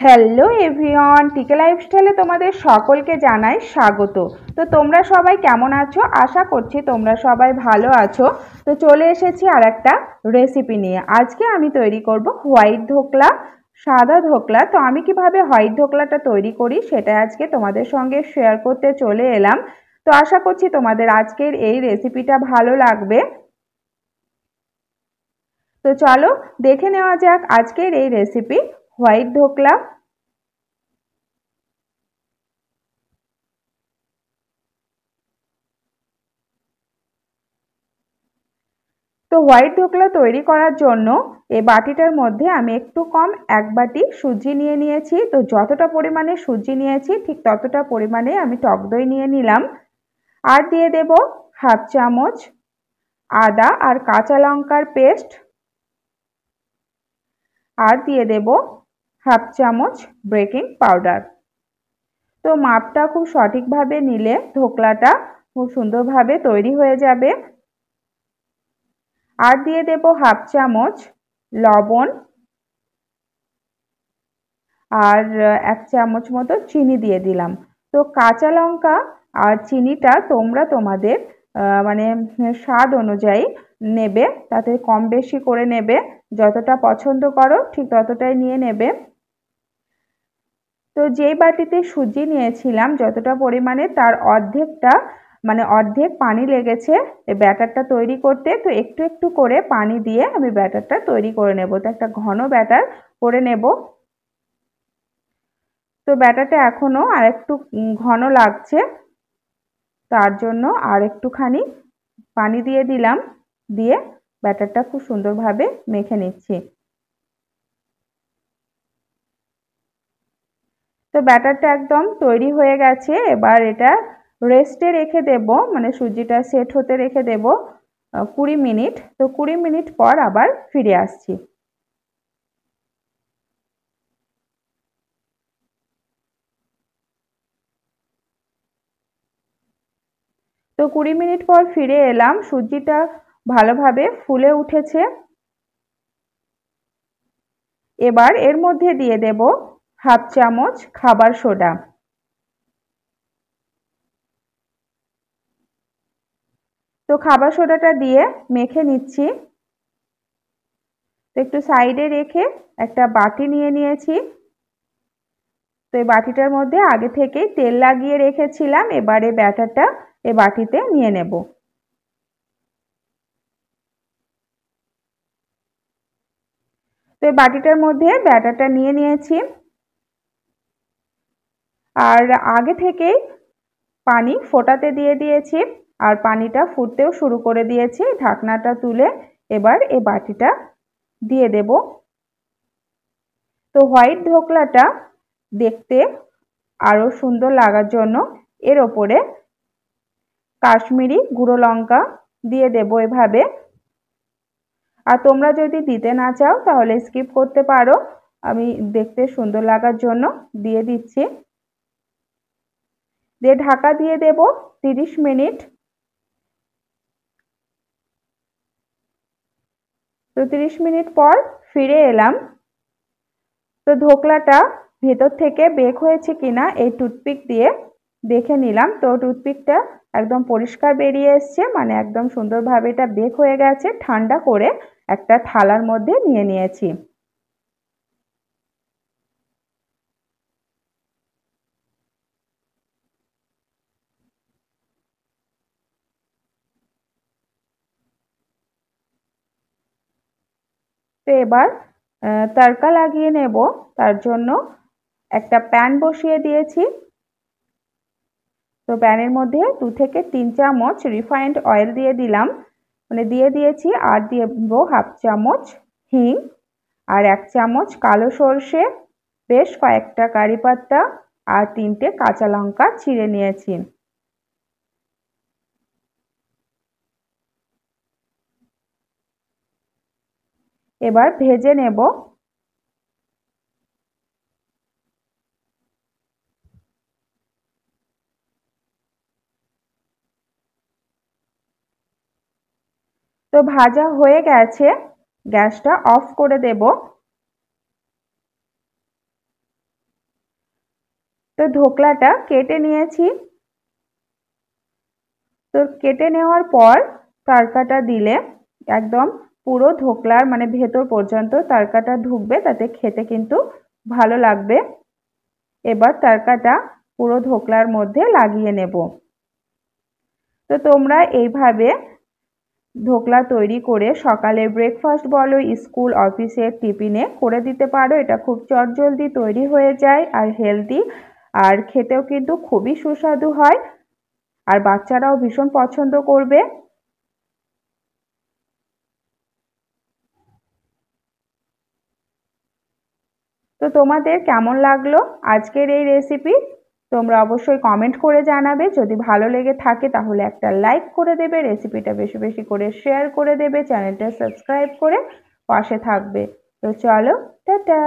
Hello everyone, টিকে লাইফস্টাইলে তোমাদের সকলকে জানাই স্বাগত। তো তোমরা সবাই কেমন আছো? আশা করছি তোমরা সবাই ভালো আছো। তো চলে এসেছি আর একটা রেসিপি নিয়ে। আজকে আমি তৈরি করব হোয়াইট ধোকলা, সাদা ধোকলা। তো আমি কিভাবে হোয়াইট ধোকলাটা তৈরি করি সেটা আজকে তোমাদের সঙ্গে শেয়ার করতে চলে এলাম। তো আশা করছি তোমাদের আজকের এই রেসিপিটা ভালো লাগবে। তো চলো দেখে নেওয়া যাক আজকের এই রেসিপি হোয়াইট ধোকলা। তো হোয়াইট ধোকলা তৈরি করার জন্য এই বাটিটার মধ্যে আমি একটু কম 1 বাটি সুজি নিয়ে নিয়েছি। তো যতটা পরিমাণে সুজি নিয়েছি ঠিক ততটা পরিমাণে আমি টক দই নিয়ে নিলাম। আর দিয়ে দেব হাফ চামচ আদা আর কাঁচা লঙ্কার পেস্ট। আর দিয়ে দেব হাফ চামচ বেকিং পাউডার। তো মাপটা খুব সঠিকভাবে নিলে ধোকলাটা খুব সুন্দরভাবে তৈরি হয়ে যাবে। আর দিয়ে দেব হাফ চামচ লবণ আর 1 চামচ মতো চিনি দিয়ে দিলাম। তো কাঁচা লঙ্কা আর চিনিটা তোমরা তোমাদের মানে স্বাদ অনুযায়ী নেবে, তাতে কম বেশি করে নেবে। যতটা পছন্দ করো ঠিক ততটাই নিয়ে নেবে। তো যেই বাটিতে সুজি নিয়েছিলাম যতটা পরিমাণে তার অর্ধেকটা মানে অর্ধেক পানি লেগেছে এই ব্যাটারটা তৈরি করতে। তো একটু একটু করে পানি দিয়ে আমি ব্যাটারটা তৈরি করে নেব। তো একটা ঘন ব্যাটার করে নেব। তো ব্যাটারটা এখনো আরেকটু ঘন লাগছে, তার জন্য আর একটুখানি পানি দিয়ে দিলাম। দিয়ে ব্যাটারটা খুব সুন্দরভাবে মেখে নিচ্ছি। তো ব্যাটারটা একদম তৈরি হয়ে গেছে। এবার এটা রেস্টে রেখে দেব, মানে সুজিটা সেট হতে রেখে দেব 20 মিনিট। তো 20 মিনিট পর আবার ফিরে আসছি। তো 20 মিনিট পর ফিরে এলাম। সুজিটা ভালোভাবে ফুলে উঠেছে। এবার এর মধ্যে দিয়ে দেব হাফ চামচ খাবার সোডা। তো খাবার সোডাটা দিয়ে মেখে নিচ্ছি। তো একটু সাইডে রেখে একটা বাটি নিয়ে নিয়েছি। তো এই বাটিটার মধ্যে আগে থেকেই তেল লাগিয়ে রেখেছিলাম। এবারে ব্যাটারটা এই বাটিতে নিয়ে নেব। তো এই বাটিটার মধ্যে ব্যাটারটা নিয়ে নিয়েছি। আর আগে থেকেই পানি ফোটাতে দিয়ে দিয়েছি আর পানিটা ফুটতেও শুরু করে দিয়েছি। ঢাকনাটা তুলে এবার এই বাটিটা দিয়ে দেব। তো হোয়াইট ধোকলাটা দেখতে আরো সুন্দর লাগার জন্য এর ওপরে কাশ্মীরি গুঁড়ো লঙ্কা দিয়ে দেব এভাবে। আর তোমরা যদি দিতে না চাও তাহলে স্কিপ করতে পারো। আমি দেখতে সুন্দর লাগার জন্য দিয়ে দিচ্ছি। দিয়ে ঢাকা দিয়ে দেব 30 মিনিট। তো 30 মিনিট পর ফিরে এলাম। তো ধোকলাটা ভেতর থেকে বেক হয়েছে কিনা এই টুথপিক দিয়ে দেখে নিলাম। তো টুথপিকটা একদম পরিষ্কার বেরিয়ে এসছে, মানে একদম সুন্দরভাবে এটা বেক হয়ে গেছে। ঠান্ডা করে একটা থালার মধ্যে নিয়ে নিয়েছি। তো এবার তড়কা লাগিয়ে নেব। তার জন্য একটা প্যান বসিয়ে দিয়েছি। তো প্যানের মধ্যে 2 থেকে 3 চামচ রিফাইন্ড অয়েল দিয়ে দিলাম, মানে দিয়ে দিয়েছি। আর দিয়ে দেবো হাফ চামচ হিং আর 1 চামচ কালো সর্ষে, বেশ কয়েকটা কারি পাতা আর 3টে কাঁচা লঙ্কা চিড়ে নিয়েছি। এবার ভেজে নেব। তো ভাজা হয়ে গেছে, গ্যাসটা অফ করে দেব। তো ধোকলাটা কেটে নিয়েছি। তো কেটে নেওয়ার পর তড়কাটা দিলে একদম পুরো ধোকলার মানে ভেতর পর্যন্ত তড়কাটা ঢুকবে, তাতে খেতে কিন্তু ভালো লাগবে। এবার তড়কাটা পুরো ধোকলার মধ্যে লাগিয়ে নেব। তো তোমরা এইভাবে ধোকলা তৈরি করে সকালের ব্রেকফাস্ট বলো, স্কুল অফিসের টিফিনে করে দিতে পারো। এটা খুব চটজলদি তৈরি হয়ে যায় আর হেলদি, আর খেতেও কিন্তু খুবই সুস্বাদু হয়, আর বাচ্চারাও ভীষণ পছন্দ করবে। তো তোমাদের কেমন লাগলো আজকের এই রেসিপি? তোমরা অবশ্যই কমেন্ট করে জানাবে। যদি ভালো লেগে থাকে তাহলে একটা লাইক করে দেবে, রেসিপিটা বেশি বেশি করে শেয়ার করে দেবে, চ্যানেলটা সাবস্ক্রাইব করে পাশে থাকবে। তো চলো, টাটা।